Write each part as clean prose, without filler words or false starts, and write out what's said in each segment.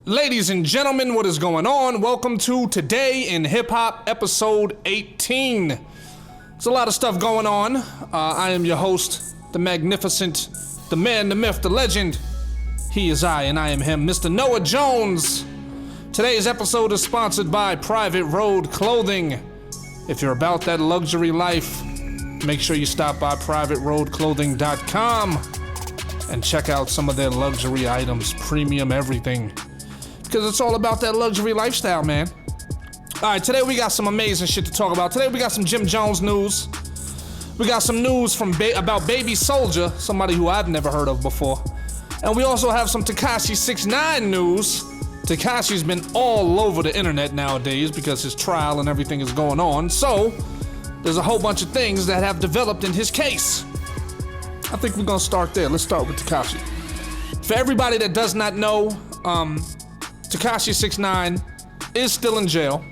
Ladies and gentlemen, what is going on? Welcome to Today in Hip-Hop, episode 18. There's a lot of stuff going on. I am your host, the magnificent, the man, the myth, the legend. He is I, and I am him, Mr. Noah Jones. Today's episode is sponsored by Private Road Clothing. If you're about that luxury life, make sure you stop by privateroadclothing.com and check out some of their luxury items, premium everything. Because it's all about that luxury lifestyle, man. Alright, today we got some amazing shit to talk about. Today we got some Jim Jones news. We got some news from about Baby Soulja, somebody who I've never heard of before. And we also have some Tekashi 6ix9ine news. Tekashi's been all over the internet nowadays because his trial and everything is going on. So, there's a whole bunch of things that have developed in his case. I think we're gonna start there. Let's start with Tekashi. For everybody that does not know, Tekashi 6ix9ine is still in jail,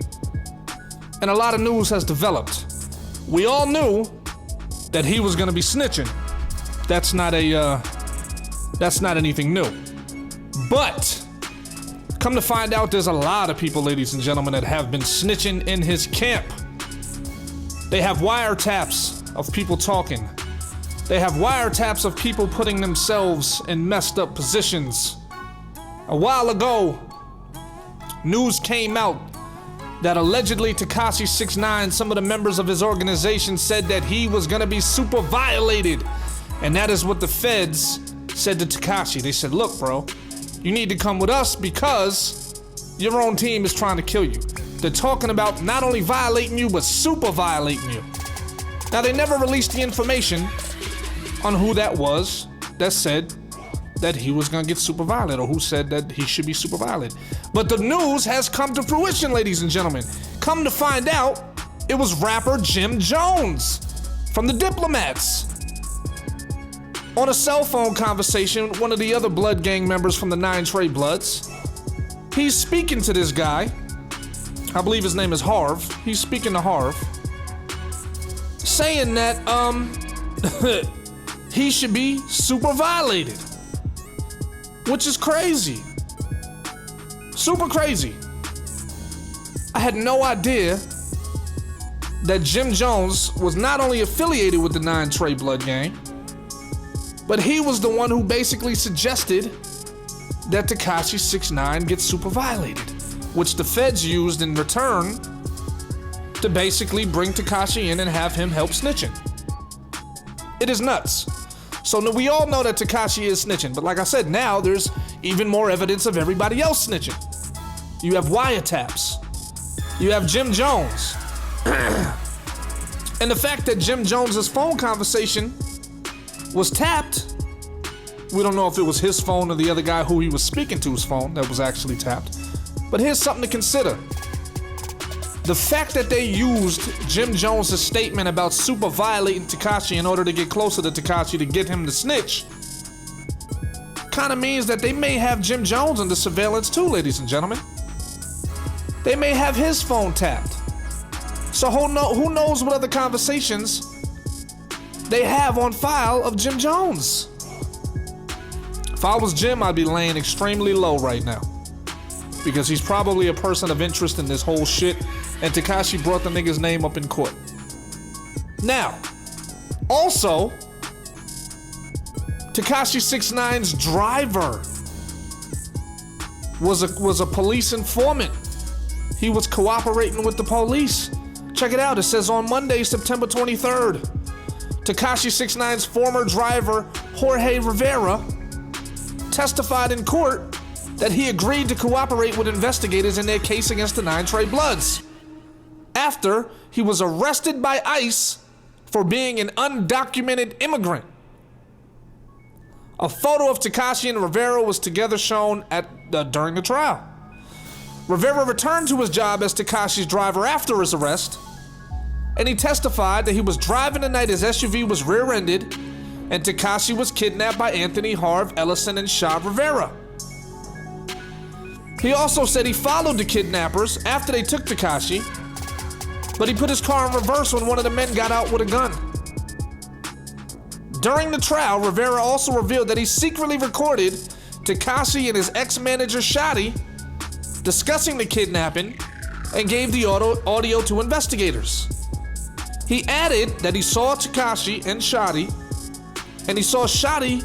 and a lot of news has developed. We all knew that he was gonna be snitching. That's not anything new. But come to find out, there's a lot of people, ladies and gentlemen, that have been snitching in his camp. They have wiretaps of people talking. They have wiretaps of people putting themselves in messed up positions. A while ago, news came out that allegedly Tekashi 6ix9ine, some of the members of his organization, said that he was gonna be super violated. And that is what the feds said to Tekashi. They said, look, bro, you need to come with us because your own team is trying to kill you. They're talking about not only violating you, but super violating you. Now, they never released the information on who that was that said that he was gonna get super violent, or who said that he should be super violent. But the news has come to fruition, ladies and gentlemen. Come to find out, it was rapper Jim Jones from the Diplomats. On a cell phone conversation with one of the other Blood Gang members from the 9 Trey Bloods, he's speaking to this guy. I believe his name is Harv. He's speaking to Harv, saying that he should be super violated. Which is crazy. Super crazy. I had no idea that Jim Jones was not only affiliated with the 9 Trey Blood Gang, but he was the one who basically suggested that Tekashi 6ix9ine get super violated, which the feds used in return to basically bring Tekashi in and have him help snitching. It is nuts. So we all know that Tekashi is snitching, but like I said, now there's even more evidence of everybody else snitching. You have wiretaps. You have Jim Jones. And the fact that Jim Jones's phone conversation was tapped, we don't know if it was his phone or the other guy who he was speaking to's phone that was actually tapped. But here's something to consider. The fact that they used Jim Jones' statement about super violating Tekashi in order to get closer to Tekashi to get him to snitch kind of means that they may have Jim Jones under surveillance too, ladies and gentlemen. They may have his phone tapped. So who knows what other conversations they have on file of Jim Jones. If I was Jim, I'd be laying extremely low right now, because he's probably a person of interest in this whole shit, and Tekashi brought the nigga's name up in court. Now, also, Tekashi 6ix9ine's driver was a police informant. He was cooperating with the police. Check it out. It says on Monday, September 23rd, Tekashi 6ix9ine's former driver, Jorge Rivera, testified in court that he agreed to cooperate with investigators in their case against the 9 Trey Bloods after he was arrested by ICE for being an undocumented immigrant. A photo of Tekashi and Rivera was together shown during the trial. Rivera returned to his job as Tekashi's driver after his arrest, and he testified that he was driving the night his SUV was rear-ended and Tekashi was kidnapped by Anthony, Harv, Ellison, and Shaw Rivera. He also said he followed the kidnappers after they took Tekashi, but he put his car in reverse when one of the men got out with a gun. During the trial, Rivera also revealed that he secretly recorded Tekashi and his ex-manager Shotty discussing the kidnapping and gave the audio to investigators. He added that he saw Tekashi and Shotty, and he saw Shotty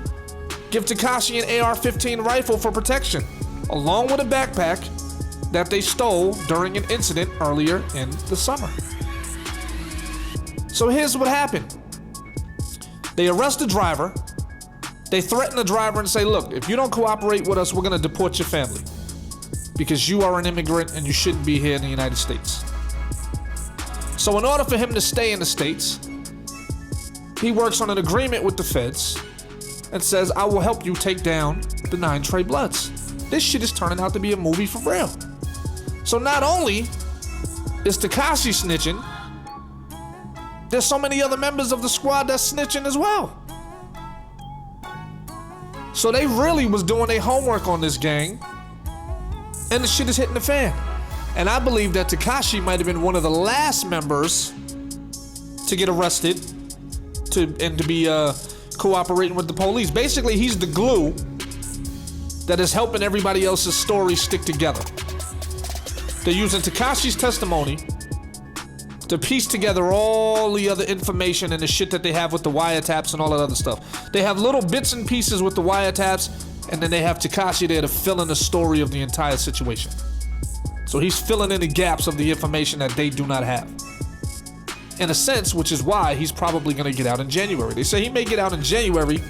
give Tekashi an AR-15 rifle for protection, along with a backpack that they stole during an incident earlier in the summer. So here's what happened. They arrest the driver. They threaten the driver and say, look, if you don't cooperate with us, we're gonna deport your family because you are an immigrant and you shouldn't be here in the United States. So in order for him to stay in the States, he works on an agreement with the feds and says, I will help you take down the 9 Trey Bloods. This shit is turning out to be a movie for real. So not only is Tekashi snitching, there's so many other members of the squad that's snitching as well. So they really was doing their homework on this gang, and the shit is hitting the fan. And I believe that Tekashi might have been one of the last members to get arrested and to be cooperating with the police. Basically, he's the glue that is helping everybody else's story stick together. They're using Tekashi's testimony to piece together all the other information and the shit that they have with the wiretaps and all that other stuff. They have little bits and pieces with the wiretaps, and then they have Tekashi there to fill in the story of the entire situation. So he's filling in the gaps of the information that they do not have. In a sense, which is why he's probably gonna get out in January. They say he may get out in January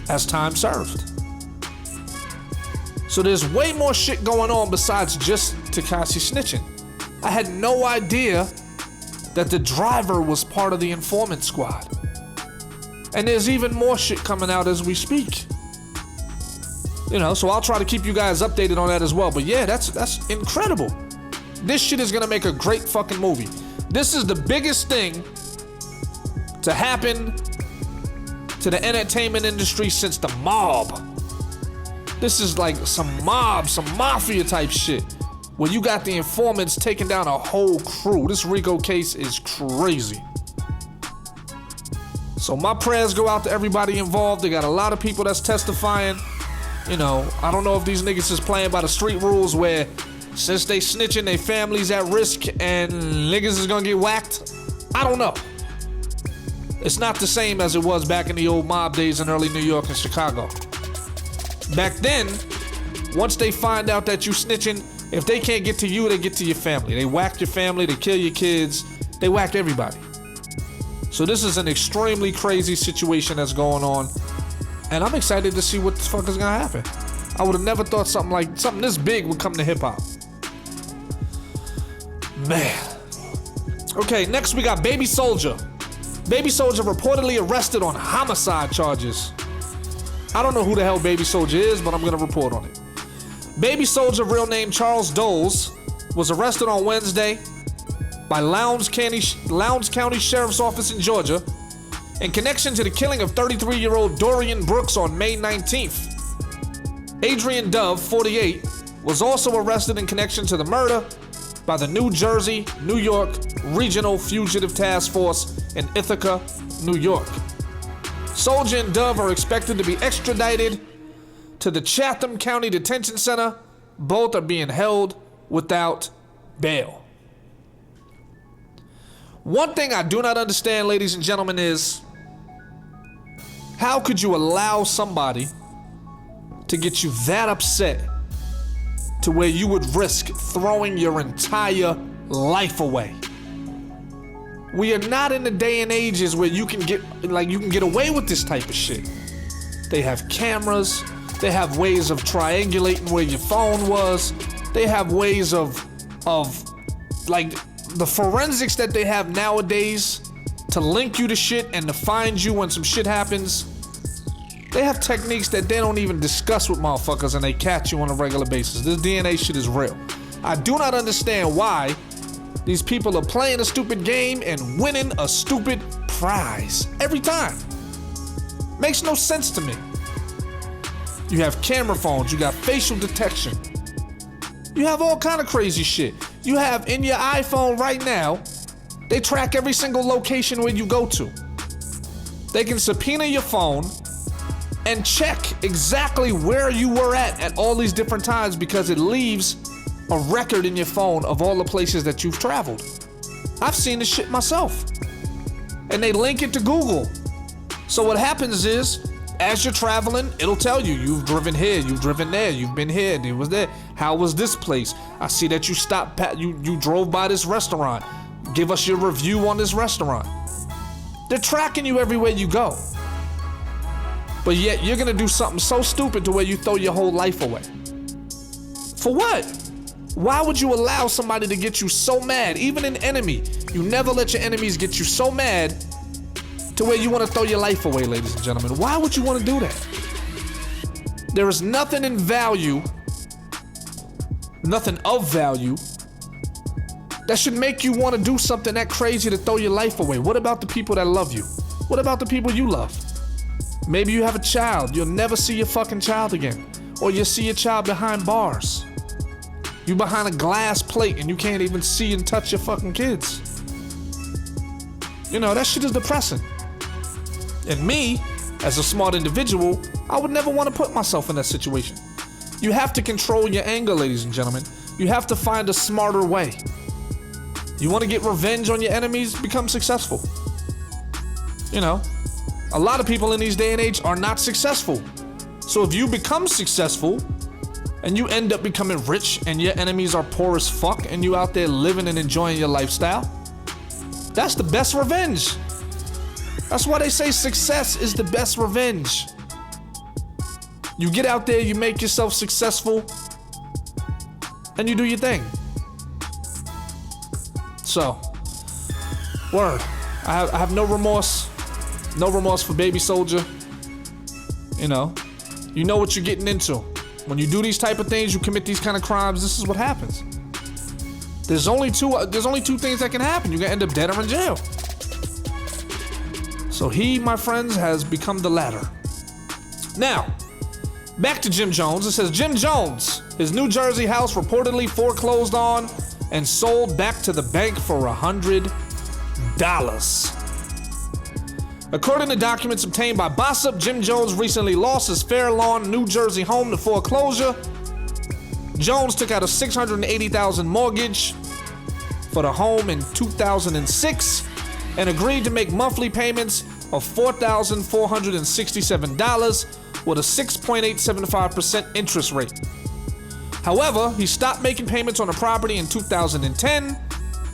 as time served. So there's way more shit going on besides just Tekashi snitching. I had no idea that the driver was part of the informant squad. And there's even more shit coming out as we speak. You know, so I'll try to keep you guys updated on that as well. But yeah, that's incredible. This shit is gonna make a great fucking movie. This is the biggest thing to happen to the entertainment industry since the mob. This is like some mafia type shit, where you got the informants taking down a whole crew. This Rico case is crazy. So my prayers go out to everybody involved. They got a lot of people that's testifying. You know, I don't know if these niggas is playing by the street rules where since they snitching, their family's at risk and niggas is gonna get whacked. I don't know. It's not the same as it was back in the old mob days in early New York and Chicago. Back then, once they find out that you snitching, if they can't get to you, they get to your family. They whack your family, they kill your kids, they whack everybody. So this is an extremely crazy situation that's going on. And I'm excited to see what the fuck is gonna happen. I would have never thought something this big would come to hip hop. Man. Okay, next we got Baby Soulja. Baby Soulja reportedly arrested on homicide charges. I don't know who the hell Baby Soulja is, but I'm gonna report on it. Baby Soulja, real name Charles Doles, was arrested on Wednesday by Lowndes County Sheriff's Office in Georgia in connection to the killing of 33-year-old Dorian Brooks on May 19th. Adrian Dove, 48, was also arrested in connection to the murder by the New Jersey, New York Regional Fugitive Task Force in Ithaca, New York. Soulja and Dove are expected to be extradited to the Chatham County Detention Center. Both are being held without bail. One thing I do not understand, ladies and gentlemen, is how could you allow somebody to get you that upset to where you would risk throwing your entire life away? We are not in the day and ages where you can get away with this type of shit. They have cameras, they have ways of triangulating where your phone was, they have ways of like the forensics that they have nowadays to link you to shit and to find you when some shit happens. They have techniques that they don't even discuss with motherfuckers and they catch you on a regular basis. This DNA shit is real. I do not understand why these people are playing a stupid game and winning a stupid prize every time. Makes no sense to me. You have camera phones, you got facial detection. You have all kind of crazy shit. You have in your iPhone right now, they track every single location where you go to. They can subpoena your phone and check exactly where you were at all these different times because it leaves a record in your phone of all the places that you've traveled. I've seen this shit myself. And they link it to Google. So what happens is, as you're traveling, it'll tell you, you've driven here, you've driven there, you've been here, you was there. How was this place? I see that you stopped, you drove by this restaurant. Give us your review on this restaurant. They're tracking you everywhere you go. But yet you're gonna do something so stupid to where you throw your whole life away. For what? Why would you allow somebody to get you so mad? Even an enemy, you never let your enemies get you so mad to where you want to throw your life away, ladies and gentlemen. Why would you want to do that? There is nothing in value, nothing of value, that should make you want to do something that crazy to throw your life away. What about the people that love you? What about the people you love? Maybe you have a child. You'll never see your fucking child again. Or you'll see your child behind bars. You behind a glass plate and you can't even see and touch your fucking kids. You know, that shit is depressing. And me, as a smart individual, I would never want to put myself in that situation. You have to control your anger, ladies and gentlemen. You have to find a smarter way. You want to get revenge on your enemies? Become successful. You know, a lot of people in these day and age are not successful. So if you become successful and you end up becoming rich and your enemies are poor as fuck and you out there living and enjoying your lifestyle, that's the best revenge. That's why they say success is the best revenge. You get out there, you make yourself successful, and you do your thing. So, word. I have no remorse. No remorse for Baby Soldier. You know what you're getting into. When you do these type of things, you commit these kind of crimes, this is what happens. There's only two things that can happen. You can end up dead or in jail. So he, my friends, has become the latter. Now, back to Jim Jones. It says Jim Jones, his New Jersey house reportedly foreclosed on and sold back to the bank for $100. According to documents obtained by Bossip, Jim Jones recently lost his Fair Lawn, New Jersey home to foreclosure. Jones took out a $680,000 mortgage for the home in 2006 and agreed to make monthly payments of $4,467 with a 6.875% interest rate. However, he stopped making payments on the property in 2010,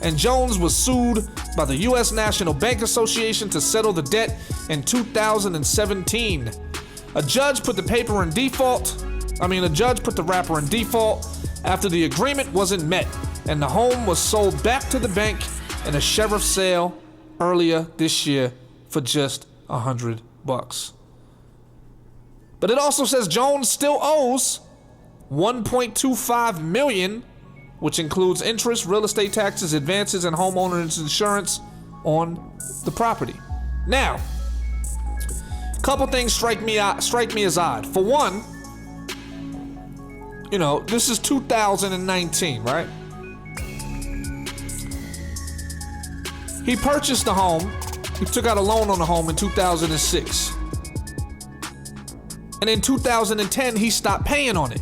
and Jones was sued by the U.S. National Bank Association to settle the debt in 2017. A judge put the rapper in default after the agreement wasn't met, and the home was sold back to the bank in a sheriff's sale earlier this year for just $100. But it also says Jones still owes $1.25 million, which includes interest, real estate taxes, advances, and homeowners insurance on the property. Now, a couple things strike me as odd. For one, this is 2019, right? He purchased the home. He took out a loan on the home in 2006. And in 2010, he stopped paying on it.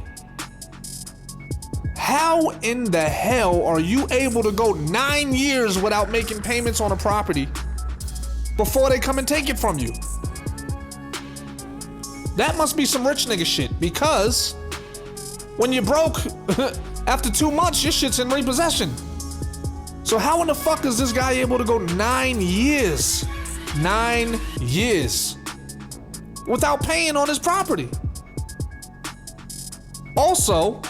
How in the hell are you able to go 9 years without making payments on a property before they come and take it from you? That must be some rich nigga shit, because when you're broke, after 2 months, your shit's in repossession. So how in the fuck is this guy able to go 9 years? 9 years without paying on his property? Also,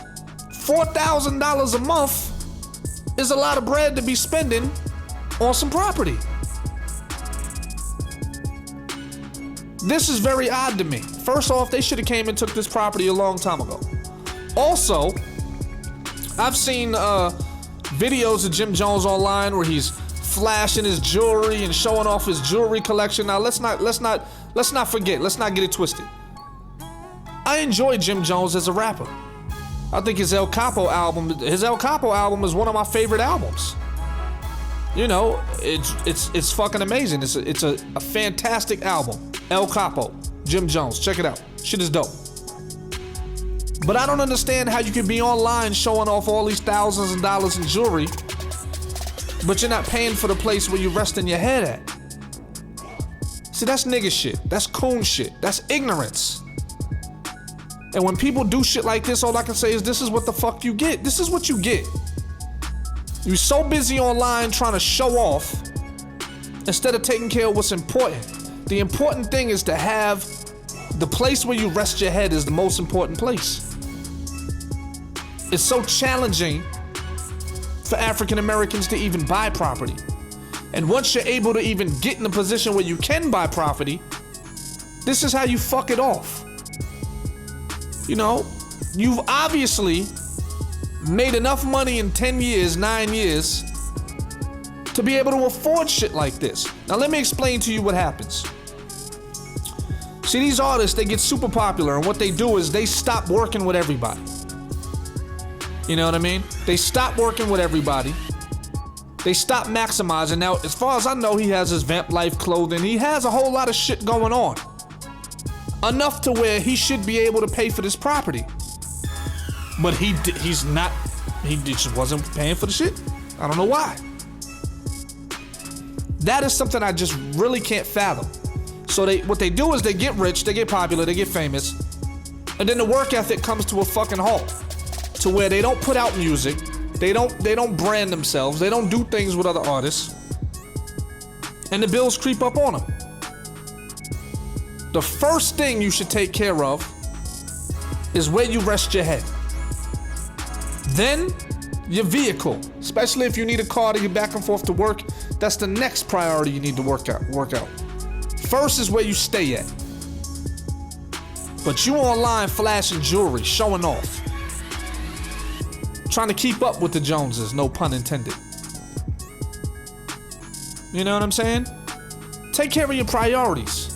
$4,000 a month is a lot of bread to be spending on some property. This is very odd to me. First off, they should have came and took this property a long time ago. Also, I've seen videos of Jim Jones online where he's flashing his jewelry and showing off his jewelry collection. Now let's not forget, let's not get it twisted. I enjoy Jim Jones as a rapper. I think his El Capo album is one of my favorite albums. It's fucking amazing. It's a fantastic album. El Capo, Jim Jones, check it out. Shit is dope. But I don't understand how you can be online showing off all these thousands of dollars in jewelry, but you're not paying for the place where you're resting your head at. See, that's nigga shit. That's coon shit. That's ignorance. And when people do shit like this, all I can say is this is what the fuck you get. This is what you get. You're so busy online trying to show off instead of taking care of what's important. The important thing is to have the place where you rest your head is the most important place. It's so challenging for African Americans to even buy property. And once you're able to even get in a position where you can buy property, this is how you fuck it off. You know, you've obviously made enough money in 10 years, 9 years, to be able to afford shit like this. Now let me explain to you what happens. See, these artists, they get super popular, and what they do is they stop working with everybody. You know what I mean? They stop working with everybody. They stop maximizing. Now, as far as I know, he has his Vamp Life clothing. He has a whole lot of shit going on. Enough to where he should be able to pay for this property. But he's not, he just wasn't paying for the shit. I don't know why. That is something I just really can't fathom. So what they do is they get rich, they get popular, they get famous, and then the work ethic comes to a fucking halt. To where they don't put out music, they don't brand themselves, they don't do things with other artists, and the bills creep up on them. The first thing you should take care of is where you rest your head. Then, your vehicle, especially if you need a car to get back and forth to work, that's the next priority you need to work out. First is where you stay at. But you online flashing jewelry, showing off. Trying to keep up with the Joneses, no pun intended. You know what I'm saying? Take care of your priorities.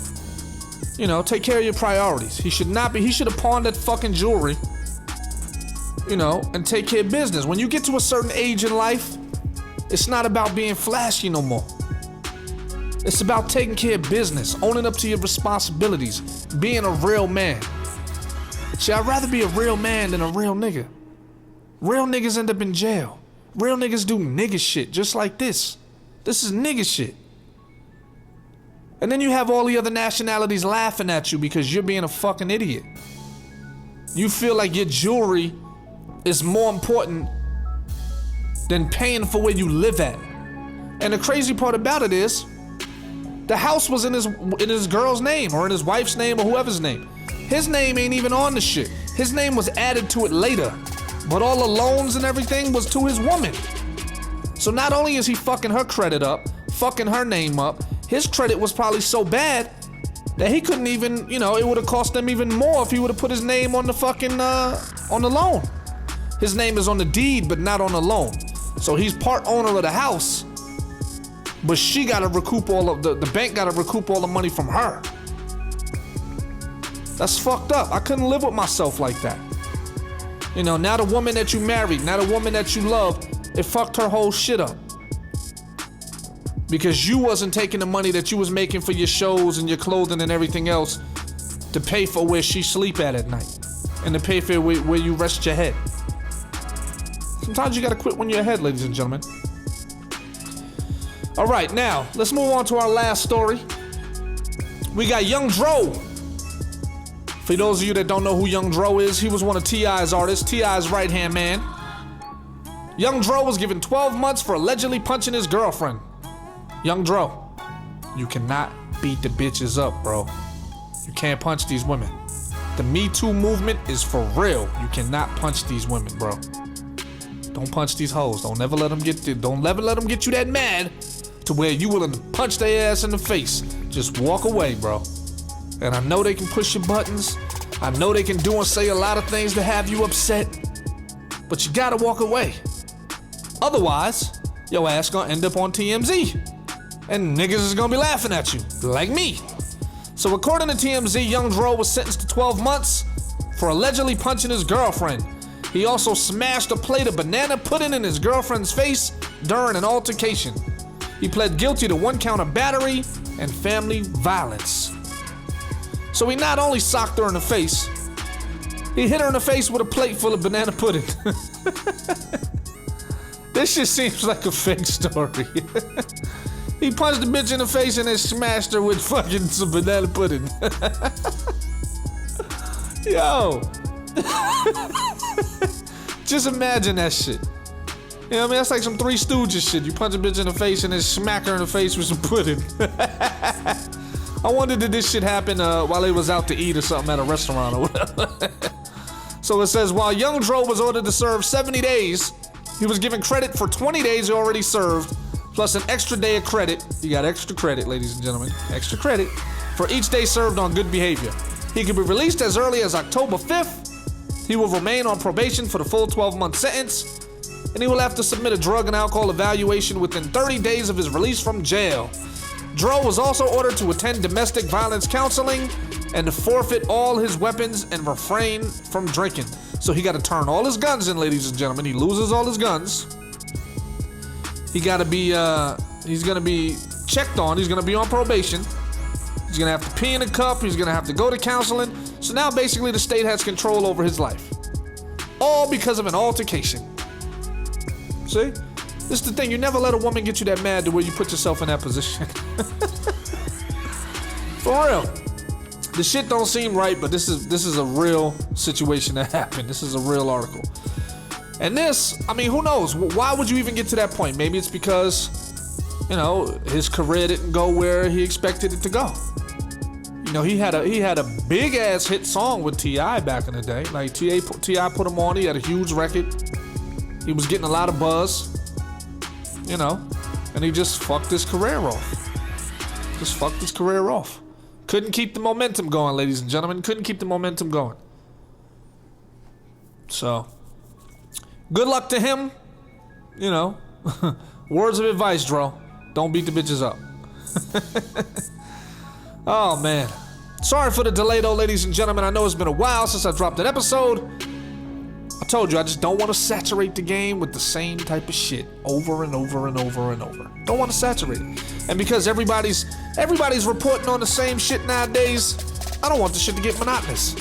You know, take care of your priorities. He should have pawned that fucking jewelry, you know, and take care of business. When you get to a certain age in life, it's not about being flashy no more. It's about taking care of business, owning up to your responsibilities, being a real man. See, I'd rather be a real man than a real nigga. Real niggas end up in jail. Real niggas do nigga shit just like this. This is nigga shit. And then you have all the other nationalities laughing at you because you're being a fucking idiot. You feel like your jewelry is more important than paying for where you live at. And the crazy part about it is, the house was in his girl's name or in his wife's name or whoever's name. His name ain't even on the shit. His name was added to it later. But all the loans and everything was to his woman. So not only is he fucking her credit up, fucking her name up, his credit was probably so bad that he couldn't even, you know, it would have cost them even more if he would have put his name on the fucking, on the loan. His name is on the deed, but not on the loan. So he's part owner of the house, but she gotta recoup all of the bank gotta recoup all the money from her. That's fucked up. I couldn't live with myself like that. You know, now the woman that you married, now the woman that you love, it fucked her whole shit up. Because you wasn't taking the money that you was making for your shows and your clothing and everything else to pay for where she sleep at night. And to pay for where you rest your head. Sometimes you gotta quit when you're ahead, ladies and gentlemen. All right, now, let's move on to our last story. We got Young Dro. For those of you that don't know who Young Dro is, he was one of T.I.'s artists, T.I.'s right-hand man. Young Dro was given 12 months for allegedly punching his girlfriend. Young Dro, you cannot beat the bitches up, bro. You can't punch these women. The Me Too movement is for real. You cannot punch these women, bro. Don't punch these hoes. Don't never let them get you that mad to where you willing to punch their ass in the face. Just walk away, bro. And I know they can push your buttons. I know they can do and say a lot of things to have you upset. But you gotta walk away. Otherwise, your ass gonna end up on TMZ. And niggas is gonna be laughing at you, like me. So according to TMZ, Young Dro was sentenced to 12 months for allegedly punching his girlfriend. He also smashed a plate of banana pudding in his girlfriend's face during an altercation. He pled guilty to 1 count of battery and family violence. So he not only socked her in the face, He hit her in the face with a plate full of banana pudding. This shit seems like a fake story. He punched the bitch in the face and then smashed her with fucking some banana pudding. Yo. Just imagine that shit. You know what I mean? That's like some Three Stooges shit. You punch a bitch in the face and then smack her in the face with some pudding. I wonder did this shit happen while they was out to eat or something at a restaurant or whatever. So it says, while Young Dro was ordered to serve 70 days, he was given credit for 20 days he already served, plus an extra day of credit. You got extra credit, ladies and gentlemen. Extra credit for each day served on good behavior. He could be released as early as October 5th. He will remain on probation for the full 12-month sentence, and he will have to submit a drug and alcohol evaluation within 30 days of his release from jail. Dro was also ordered to attend domestic violence counseling and to forfeit all his weapons and refrain from drinking. So he got to turn all his guns in, ladies and gentlemen. He loses all his guns. He got to be, he's going to be checked on. He's going to be on probation. He's going to have to pee in a cup. He's going to have to go to counseling. So now basically the state has control over his life. All because of an altercation. See? This is the thing. You never let a woman get you that mad to where you put yourself in that position. For real. The shit don't seem right, but this is a real situation that happened. This is a real article. And this, I mean, who knows? Why would you even get to that point? Maybe it's because, you know, his career didn't go where he expected it to go. You know, he had a big ass hit song with T.I. back in the day. Like T.I. put him on. He had a huge record. He was getting a lot of buzz. You know, and he just fucked his career off. Couldn't keep the momentum going, ladies and gentlemen. Couldn't keep the momentum going. So, good luck to him. You know, words of advice, Dro. Don't beat the bitches up. Oh, man. Sorry for the delay, though, ladies and gentlemen. I know it's been a while since I dropped an episode. I told you, I just don't want to saturate the game with the same type of shit over and over and over and over. Don't want to saturate it. And because everybody's reporting on the same shit nowadays, I don't want the shit to get monotonous.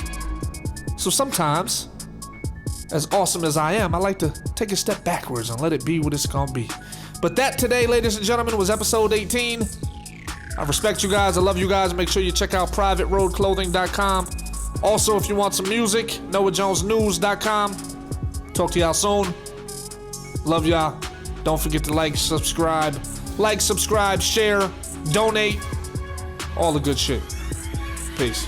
So sometimes, as awesome as I am, I like to take a step backwards and let it be what it's gonna be. But that today, ladies and gentlemen, was episode 18. I respect you guys. I love you guys. Make sure you check out privateroadclothing.com. Also, if you want some music, NoahJonesNews.com. Talk to y'all soon. Love y'all. Don't forget to like, subscribe, share, donate, all the good shit. Peace.